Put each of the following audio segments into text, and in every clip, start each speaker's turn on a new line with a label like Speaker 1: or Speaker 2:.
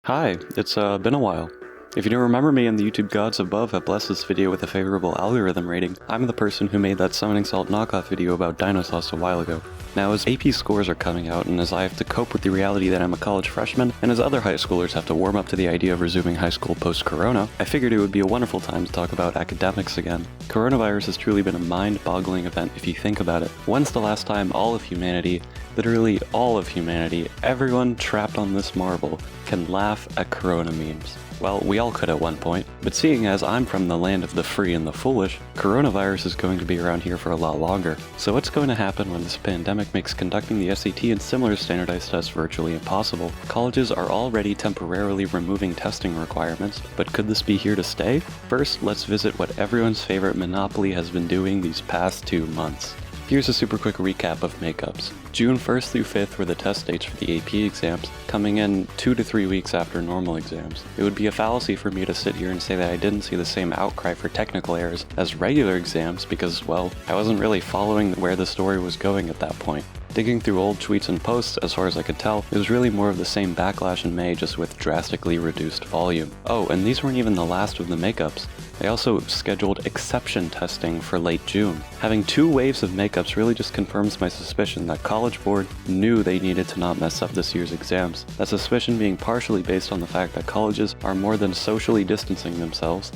Speaker 1: Hi, it's been a while. If you don't remember me and the YouTube gods above have blessed this video with a favorable algorithm rating, I'm the person who made that Summoning Salt knockoff video about Dinosaurs a while ago. Now, as AP scores are coming out, and as I have to cope with the reality that I'm a college freshman, and as other high schoolers have to warm up to the idea of resuming high school post-corona, I figured it would be a wonderful time to talk about academics again. Coronavirus has truly been a mind-boggling event if you think about it. When's the last time all of humanity, literally all of humanity, everyone trapped on this marble, can laugh at corona memes? Well, we all could at one point, but seeing as I'm from the land of the free and the foolish, coronavirus is going to be around here for a lot longer. So what's going to happen when this pandemic makes conducting the SAT and similar standardized tests virtually impossible? Colleges are already temporarily removing testing requirements, but could this be here to stay? First, let's visit what everyone's favorite monopoly has been doing these past 2 months. Here's a super quick recap of makeups. June 1st through 5th were the test dates for the AP exams, coming in 2 to 3 weeks after normal exams. It would be a fallacy for me to sit here and say that I didn't see the same outcry for technical errors as regular exams because, well, I wasn't really following where the story was going at that point. Digging through old tweets and posts, as far as I could tell, it was really more of the same backlash in May, just with drastically reduced volume. Oh, and these weren't even the last of the makeups. They also scheduled exception testing for late June. Having 2 waves of makeups really just confirms my suspicion that College Board knew they needed to not mess up this year's exams. That suspicion being partially based on the fact that colleges are more than socially distancing themselves,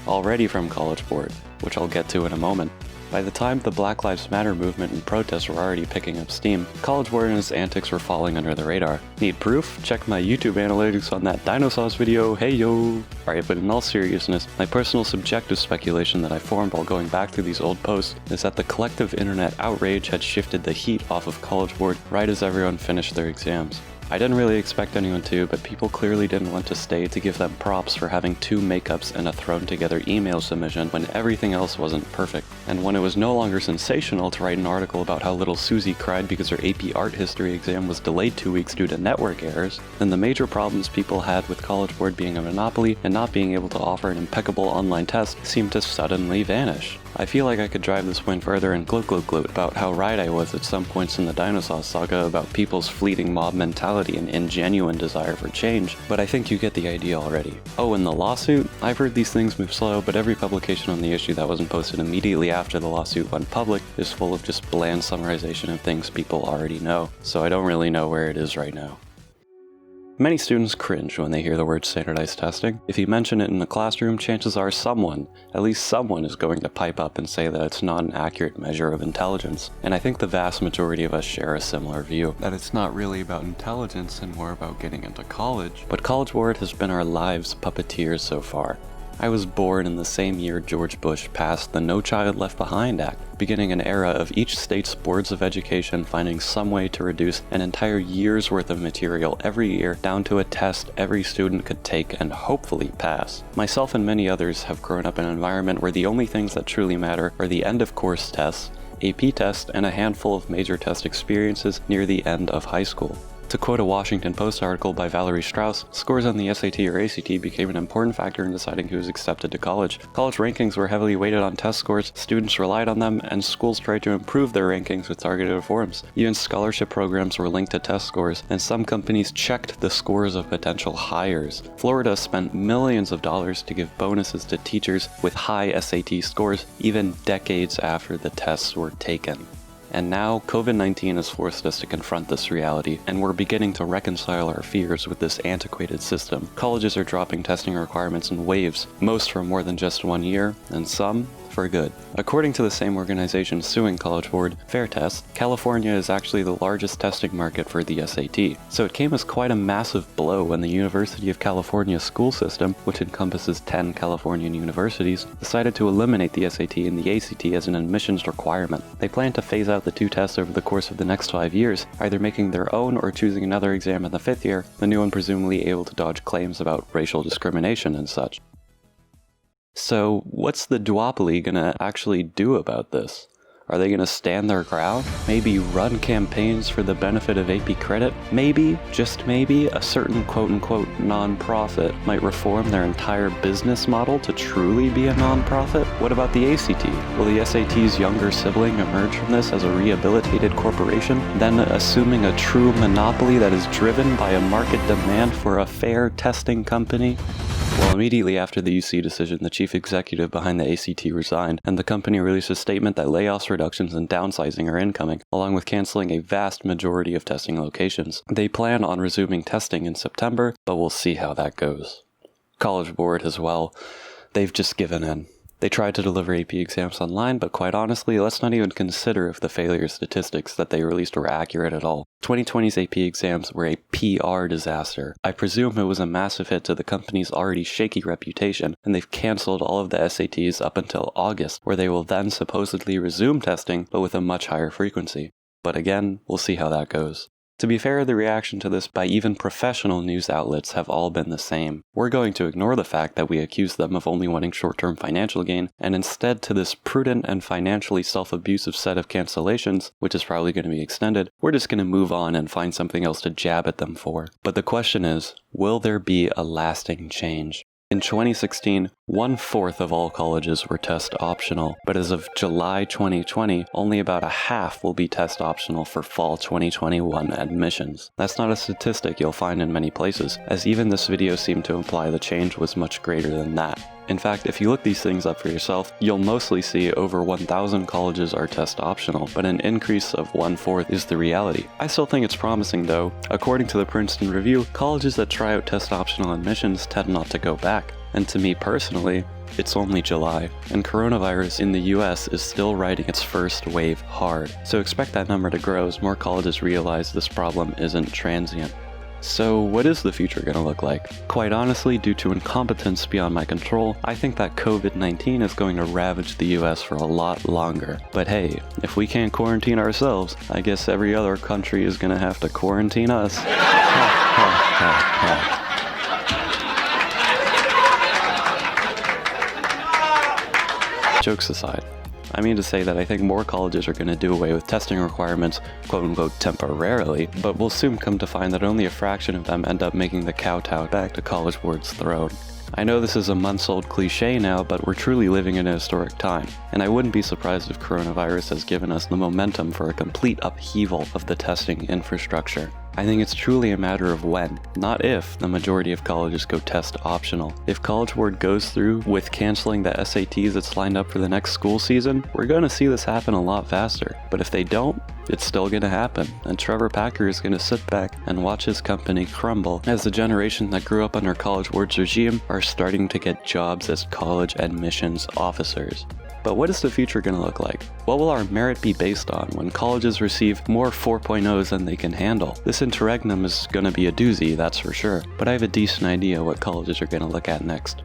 Speaker 1: already from College Board, which I'll get to in a moment. By the time the Black Lives Matter movement and protests were already picking up steam, College Board and its antics were falling under the radar. Need proof? Check my YouTube analytics on that Dinosaurs video, hey yo! Alright, but in all seriousness, my personal subjective speculation that I formed while going back through these old posts is that the collective internet outrage had shifted the heat off of College Board right as everyone finished their exams. I didn't really expect anyone to, but people clearly didn't want to stay to give them props for having 2 makeups and a thrown together email submission when everything else wasn't perfect. And when it was no longer sensational to write an article about how little Susie cried because her AP art history exam was delayed 2 weeks due to network errors, then the major problems people had with College Board being a monopoly and not being able to offer an impeccable online test seemed to suddenly vanish. I feel like I could drive this point further and gloat about how right I was at some points in the Dinosaurs saga about people's fleeting mob mentality and ingenuine desire for change, but I think you get the idea already. Oh, and the lawsuit? I've heard these things move slow, but every publication on the issue that wasn't posted immediately after the lawsuit went public is full of just bland summarization of things people already know, so I don't really know where it is right now. Many students cringe when they hear the word standardized testing. If you mention it in the classroom, chances are someone, at least someone, is going to pipe up and say that it's not an accurate measure of intelligence. And I think the vast majority of us share a similar view, that it's not really about intelligence and more about getting into college. But College Board has been our lives' puppeteers so far. I was born in the same year George Bush passed the No Child Left Behind Act, beginning an era of each state's boards of education finding some way to reduce an entire year's worth of material every year down to a test every student could take and hopefully pass. Myself and many others have grown up in an environment where the only things that truly matter are the end-of-course tests, AP tests, and a handful of major test experiences near the end of high school. To quote a Washington Post article by Valerie Strauss, scores on the SAT or ACT became an important factor in deciding who was accepted to college. College rankings were heavily weighted on test scores, students relied on them, and schools tried to improve their rankings with targeted reforms. Even scholarship programs were linked to test scores, and some companies checked the scores of potential hires. Florida spent millions of dollars to give bonuses to teachers with high SAT scores, even decades after the tests were taken. And now, COVID-19 has forced us to confront this reality, and we're beginning to reconcile our fears with this antiquated system. Colleges are dropping testing requirements in waves, most for more than just 1 year, and some for good. According to the same organization suing College Board, Fairtest, California is actually the largest testing market for the SAT. So it came as quite a massive blow when the University of California school system, which encompasses 10 Californian universities, decided to eliminate the SAT and the ACT as an admissions requirement. They plan to phase out the 2 tests over the course of the next 5 years, either making their own or choosing another exam in the 5th year, the new one presumably able to dodge claims about racial discrimination and such. So, what's the duopoly gonna actually do about this? Are they going to stand their ground? Maybe run campaigns for the benefit of AP credit? Maybe, just maybe, a certain quote-unquote non-profit might reform their entire business model to truly be a non-profit? What about the ACT? Will the SAT's younger sibling emerge from this as a rehabilitated corporation, then assuming a true monopoly that is driven by a market demand for a fair testing company? Well, immediately after the UC decision, the chief executive behind the ACT resigned, and the company released a statement that layoffs, reductions, and downsizing are incoming, along with canceling a vast majority of testing locations. They plan on resuming testing in September, but we'll see how that goes. College Board as well, they've just given in. They tried to deliver AP exams online, but quite honestly, let's not even consider if the failure statistics that they released were accurate at all. 2020's AP exams were a PR disaster. I presume it was a massive hit to the company's already shaky reputation, and they've cancelled all of the SATs up until August, where they will then supposedly resume testing, but with a much higher frequency. But again, we'll see how that goes. To be fair, the reaction to this by even professional news outlets have all been the same. We're going to ignore the fact that we accuse them of only wanting short-term financial gain, and instead to this prudent and financially self-abusive set of cancellations, which is probably going to be extended, we're just going to move on and find something else to jab at them for. But the question is, will there be a lasting change? In 2016, 1/4 of all colleges were test optional, but as of July 2020, only about a half will be test optional for fall 2021 admissions. That's not a statistic you'll find in many places, as even this video seemed to imply the change was much greater than that. In fact, if you look these things up for yourself, you'll mostly see over 1,000 colleges are test optional, but an increase of 1/4 is the reality. I still think it's promising though. According to the Princeton Review, colleges that try out test optional admissions tend not to go back. And to me personally, it's only July, and coronavirus in the US is still riding its first wave hard. So expect that number to grow as more colleges realize this problem isn't transient. So what is the future going to look like? Quite honestly, due to incompetence beyond my control, I think that COVID-19 is going to ravage the US for a lot longer. But hey, if we can't quarantine ourselves, I guess every other country is going to have to quarantine us. Jokes aside, I mean to say that I think more colleges are going to do away with testing requirements, quote-unquote, temporarily, but we'll soon come to find that only a fraction of them end up making the kowtow back to College Board's throne. I know this is a months-old cliche now, but we're truly living in a historic time, and I wouldn't be surprised if coronavirus has given us the momentum for a complete upheaval of the testing infrastructure. I think it's truly a matter of when, not if, the majority of colleges go test optional. If College Board goes through with canceling the SATs that's lined up for the next school season, we're going to see this happen a lot faster. But if they don't, it's still going to happen, and Trevor Packer is going to sit back and watch his company crumble as the generation that grew up under College Board's regime are starting to get jobs as college admissions officers. But what is the future going to look like? What will our merit be based on when colleges receive more 4.0s than they can handle? This interregnum is going to be a doozy, that's for sure, but I have a decent idea what colleges are going to look at next.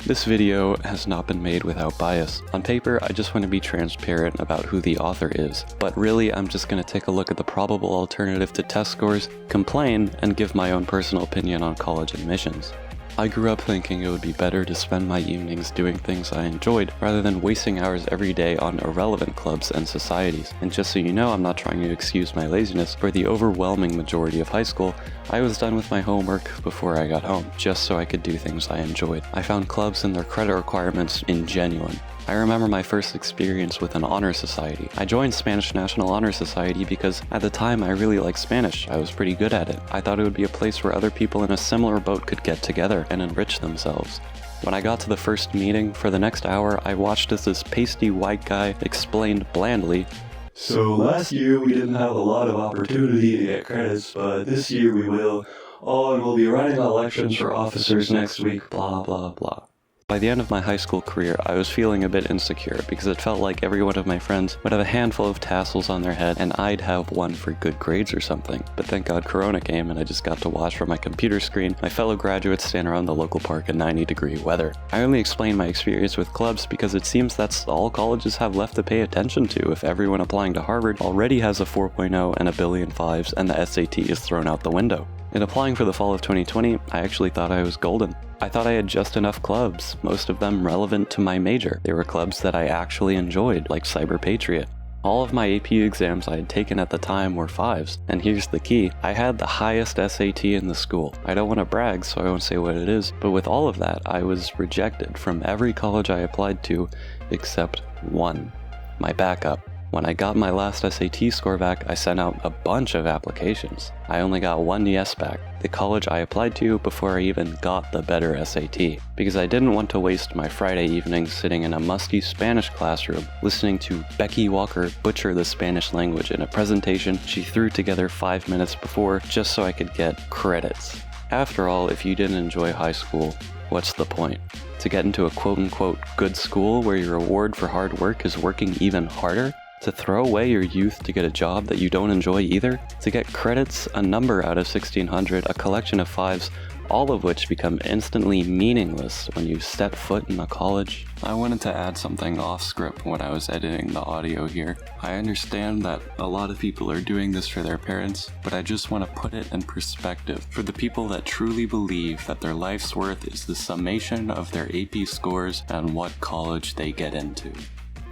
Speaker 1: This video has not been made without bias. On paper, I just want to be transparent about who the author is, but really I'm just going to take a look at the probable alternative to test scores, complain, and give my own personal opinion on college admissions. I grew up thinking it would be better to spend my evenings doing things I enjoyed rather than wasting hours every day on irrelevant clubs and societies. And just so you know, I'm not trying to excuse my laziness. For the overwhelming majority of high school, I was done with my homework before I got home, just so I could do things I enjoyed. I found clubs and their credit requirements ingenuine. I remember my first experience with an honor society. I joined Spanish National Honor Society because at the time I really liked Spanish. I was pretty good at it. I thought it would be a place where other people in a similar boat could get together and enrich themselves. When I got to the first meeting, for the next hour, I watched as this pasty white guy explained blandly,
Speaker 2: "So last year we didn't have a lot of opportunity to get credits, but this year we will. Oh, and we'll be running elections for officers next week, blah blah blah."
Speaker 1: By the end of my high school career, I was feeling a bit insecure because it felt like every one of my friends would have a handful of tassels on their head and I'd have one for good grades or something. But thank God Corona came and I just got to watch from my computer screen my fellow graduates stand around the local park in 90-degree weather. I only explain my experience with clubs because it seems that's all colleges have left to pay attention to if everyone applying to Harvard already has a 4.0 and a billion fives and the SAT is thrown out the window. In applying for the fall of 2020, I actually thought I was golden. I thought I had just enough clubs, most of them relevant to my major. They were clubs that I actually enjoyed, like Cyber Patriot. All of my AP exams I had taken at the time were 5s, and here's the key, I had the highest SAT in the school. I don't want to brag, so I won't say what it is, but with all of that, I was rejected from every college I applied to except one, my backup. When I got my last SAT score back, I sent out a bunch of applications. I only got one yes back, the college I applied to before I even got the better SAT, because I didn't want to waste my Friday evenings sitting in a musty Spanish classroom listening to Becky Walker butcher the Spanish language in a presentation she threw together 5 minutes before just so I could get credits. After all, if you didn't enjoy high school, what's the point? To get into a quote-unquote good school where your reward for hard work is working even harder? To throw away your youth to get a job that you don't enjoy either? To get credits, a number out of 1600, a collection of 5s, all of which become instantly meaningless when you step foot in a college? I wanted to add something off script when I was editing the audio here. I understand that a lot of people are doing this for their parents, but I just want to put it in perspective for the people that truly believe that their life's worth is the summation of their AP scores and what college they get into.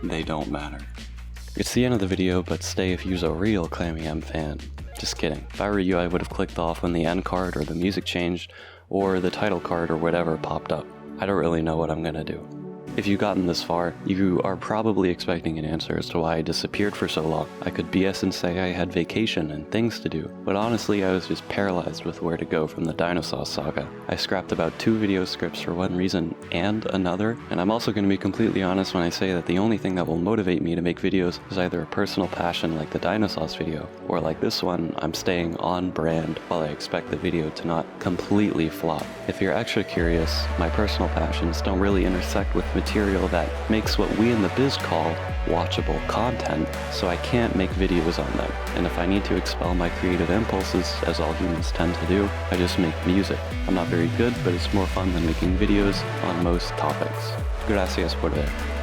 Speaker 1: They don't matter. It's the end of the video, but stay if you's a real Clammy M fan. Just kidding. If I were you, I would have clicked off when the end card or the music changed, or the title card or whatever popped up. I don't really know what I'm gonna do. If you've gotten this far, you are probably expecting an answer as to why I disappeared for so long. I could BS and say I had vacation and things to do, but honestly I was just paralyzed with where to go from the Dinosaur saga. I scrapped about 2 video scripts for one reason and another, and I'm also going to be completely honest when I say that the only thing that will motivate me to make videos is either a personal passion like the Dinosaurs video, or like this one, I'm staying on brand while I expect the video to not completely flop. If you're extra curious, my personal passions don't really intersect with material that makes what we in the biz call watchable content, so I can't make videos on them. And if I need to expel my creative impulses, as all humans tend to do, I just make music. I'm not very good, but it's more fun than making videos on most topics. Gracias por ver.